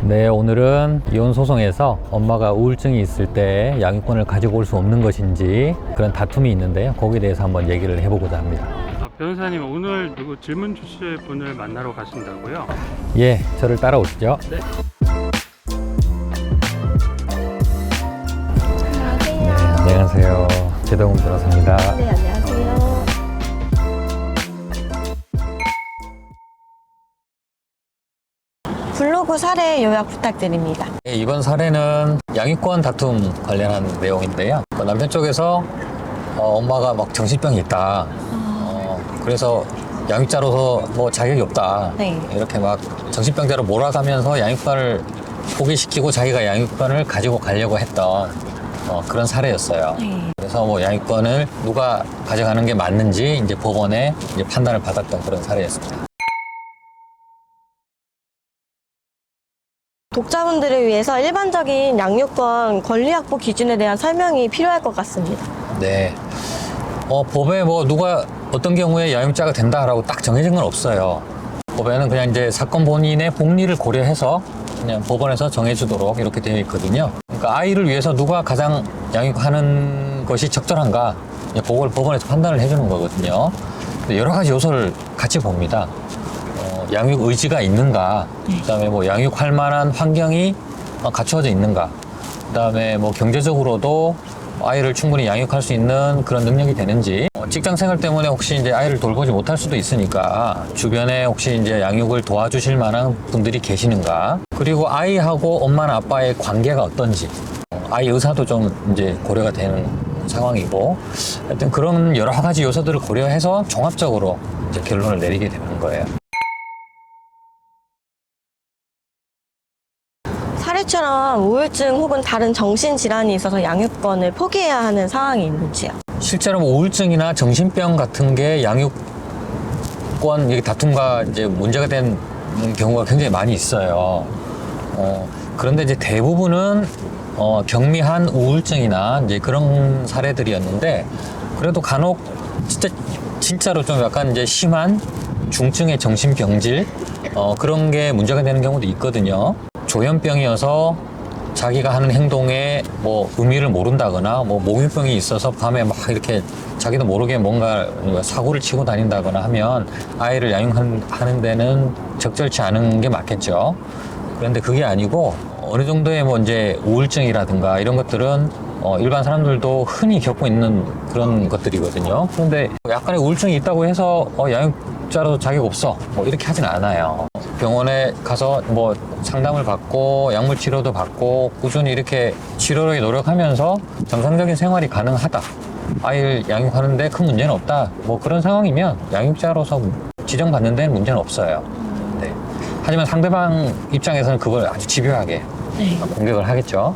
네, 오늘은 이혼 소송에서 엄마가 우울증이 있을 때 양육권을 가지고 올 수 없는 것인지 그런 다툼이 있는데요. 거기에 대해서 한번 얘기를 해보고자 합니다. 변호사님, 오늘 누구 질문 주실 분을 만나러 가신다고요? 예, 저를 따라오시죠. 네. 네, 안녕하세요. 최동훈 변호사입니다. 네, 안녕하세요. 블로그 사례 요약 부탁드립니다. 네, 이번 사례는 양육권 다툼 관련한 내용인데요. 남편 쪽에서 엄마가 막 정신병이 있다. 그래서 양육자로서 뭐 자격이 없다. 네. 이렇게 막 정신병자로 몰아가면서 양육권을 포기시키고 자기가 양육권을 가지고 가려고 했던 그런 사례였어요. 네. 그래서 뭐 양육권을 누가 가져가는 게 맞는지 이제 법원에 이제 판단을 받았던 그런 사례였습니다. 독자분들을 위해서 일반적인 양육권 권리 확보 기준에 대한 설명이 필요할 것 같습니다. 네. 법에 뭐 누가 어떤 경우에 양육자가 된다라고 딱 정해진 건 없어요. 법에는 그냥 이제 사건 본인의 복리를 고려해서 그냥 법원에서 정해주도록 이렇게 되어 있거든요. 그러니까 아이를 위해서 누가 가장 양육하는 것이 적절한가, 그걸 법원에서 판단을 해주는 거거든요. 여러 가지 요소를 같이 봅니다. 양육 의지가 있는가, 그다음에 뭐 양육할 만한 환경이 갖추어져 있는가, 그다음에 뭐 경제적으로도 아이를 충분히 양육할 수 있는 그런 능력이 되는지, 직장 생활 때문에 혹시 이제 아이를 돌보지 못할 수도 있으니까 주변에 혹시 이제 양육을 도와주실 만한 분들이 계시는가, 그리고 아이하고 엄마나 아빠의 관계가 어떤지, 아이 의사도 좀 이제 고려가 되는 상황이고, 하여튼 그런 여러 가지 요소들을 고려해서 종합적으로 이제 결론을 내리게 되는 거예요. 사례처럼 우울증 혹은 다른 정신질환이 있어서 양육권을 포기해야 하는 상황이 있는지요? 실제로 뭐 우울증이나 정신병 같은 게 양육권 다툼과 이제 문제가 된 경우가 굉장히 많이 있어요. 그런데 이제 대부분은 경미한 우울증이나 이제 그런 사례들이었는데, 그래도 간혹 진짜로 좀 약간 이제 심한 중증의 정신병질 그런 게 문제가 되는 경우도 있거든요. 조현병이어서 자기가 하는 행동에 뭐 의미를 모른다거나, 뭐 몽유병이 있어서 밤에 막 이렇게 자기도 모르게 뭔가 사고를 치고 다닌다거나 하면 아이를 양육하는 데는 적절치 않은 게 맞겠죠. 그런데 그게 아니고 어느 정도의 뭐 이제 우울증이라든가 이런 것들은 일반 사람들도 흔히 겪고 있는 그런 것들이거든요. 그런데 약간의 우울증이 있다고 해서 양육자로도 자격 없어 뭐 이렇게 하진 않아요. 병원에 가서 뭐 상담을 받고 약물 치료도 받고 꾸준히 이렇게 치료를 노력하면서 정상적인 생활이 가능하다, 아이를 양육하는데 큰 문제는 없다, 뭐 그런 상황이면 양육자로서 지정받는 데는 문제는 없어요. 네. 하지만 상대방 입장에서는 그걸 아주 집요하게 공격을 하겠죠.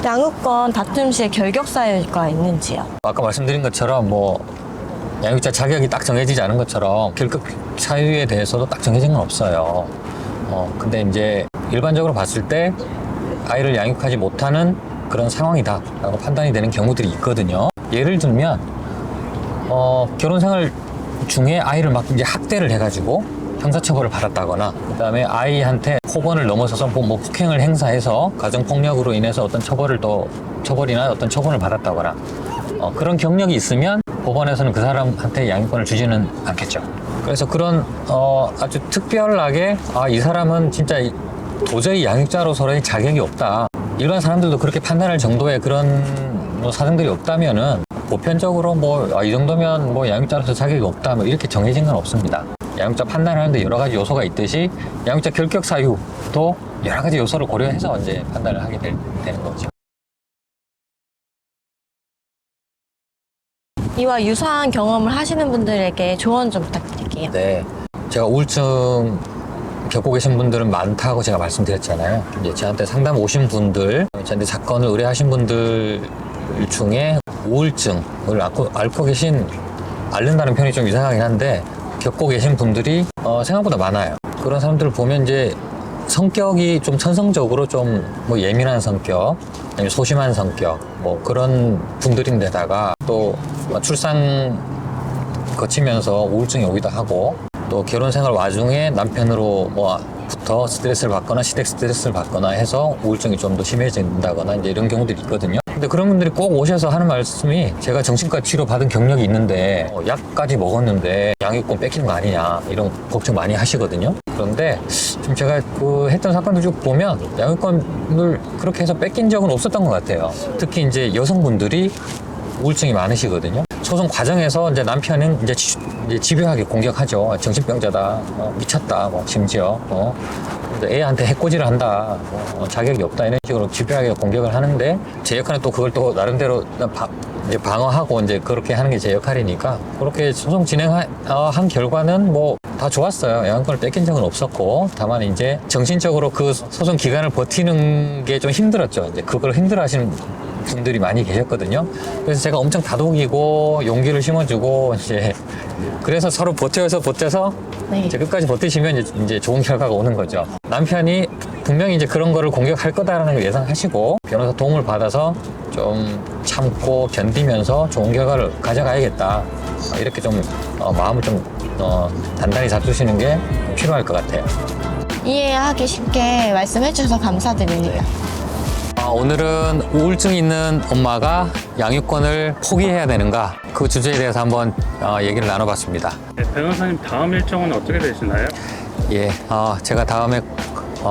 양육권 다툼 시에 결격 사유가 있는지요? 아까 말씀드린 것처럼 뭐 양육자 자격이 딱 정해지지 않은 것처럼 결격 사유에 대해서도 딱 정해진 건 없어요. 근데 이제 일반적으로 봤을 때 아이를 양육하지 못하는 그런 상황이다라고 판단이 되는 경우들이 있거든요. 예를 들면 결혼 생활 중에 아이를 막 이제 학대를 해가지고 형사처벌을 받았다거나, 그다음에 아이한테 폭언을 넘어서서 뭐 폭행을 행사해서 가정폭력으로 인해서 어떤 처벌이나 어떤 처분을 받았다거나, 그런 경력이 있으면 법원에서는 그 사람한테 양육권을 주지는 않겠죠. 그래서 그런 아주 특별하게 이 사람은 진짜 도저히 양육자로서의 자격이 없다, 일반 사람들도 그렇게 판단할 정도의 그런 뭐 사정들이 없다면은 보편적으로 뭐 이 정도면 뭐 양육자로서 자격이 없다 뭐 이렇게 정해진 건 없습니다. 양육자 판단을 하는데 여러 가지 요소가 있듯이 양육자 결격 사유도 여러 가지 요소를 고려해서 이제 판단을 하게 되는 거죠. 이와 유사한 경험을 하시는 분들에게 조언 좀 부탁드릴게요. 네, 제가 우울증 겪고 계신 분들은 많다고 제가 말씀드렸잖아요. 이제 저한테 상담 오신 분들, 저한테 사건을 의뢰하신 분들 중에 우울증을 앓고 계신, 앓는다는 표현이 좀 이상하긴 한데 겪고 계신 분들이 생각보다 많아요. 그런 사람들을 보면 이제 성격이 좀 천성적으로 좀 뭐 예민한 성격, 아니면 소심한 성격, 뭐 그런 분들인데다가 또 출산 거치면서 우울증이 오기도 하고, 또 결혼 생활 와중에 남편으로 부터 스트레스를 받거나 시댁 스트레스를 받거나 해서 우울증이 좀 더 심해진다거나 이제 이런 경우들이 있거든요. 근데 그런 분들이 꼭 오셔서 하는 말씀이 제가 정신과 치료 받은 경력이 있는데 약까지 먹었는데 양육권 뺏기는 거 아니냐 이런 걱정 많이 하시거든요. 그런데 좀 제가 그 했던 사건들 쭉 보면 양육권을 그렇게 해서 뺏긴 적은 없었던 것 같아요. 특히 이제 여성분들이 우울증이 많으시거든요. 소송 과정에서 이제 남편은 이제 집요하게 공격하죠. 정신병자다, 미쳤다, 심지어 애한테 해코지를 한다, 자격이 없다 이런 식으로 집요하게 공격을 하는데 제 역할은 또 그걸 또 나름대로 이제 방어하고 이제 그렇게 하는 게 제 역할이니까 그렇게 소송 진행한 결과는 다 좋았어요. 양육권을 뺏긴 적은 없었고 다만 이제 정신적으로 그 소송 기간을 버티는 게 좀 힘들었죠. 이제 그걸 힘들어하시는 분들이 많이 계셨거든요. 그래서 제가 엄청 다독이고 용기를 심어주고 이제 그래서 서로 버텨서 네. 이제 끝까지 버티시면 이제 좋은 결과가 오는 거죠. 남편이 분명히 이제 그런 거를 공격할 거다라는 걸 예상하시고 변호사 도움을 받아서 좀 참고 견디면서 좋은 결과를 가져가야겠다. 이렇게 좀 마음을 좀 단단히 잡수시는 게 필요할 것 같아요. 이해하기 쉽게 말씀해 주셔서 감사드립니다. 오늘은 우울증이 있는 엄마가 양육권을 포기해야 되는가 그 주제에 대해서 한번 얘기를 나눠봤습니다. 네, 변호사님 다음 일정은 어떻게 되시나요? 예, 제가 다음에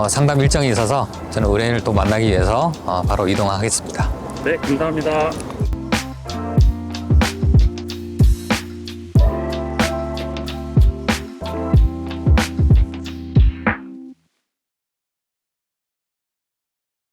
상담 일정이 있어서 저는 의뢰인을 또 만나기 위해서 바로 이동하겠습니다. 네, 감사합니다.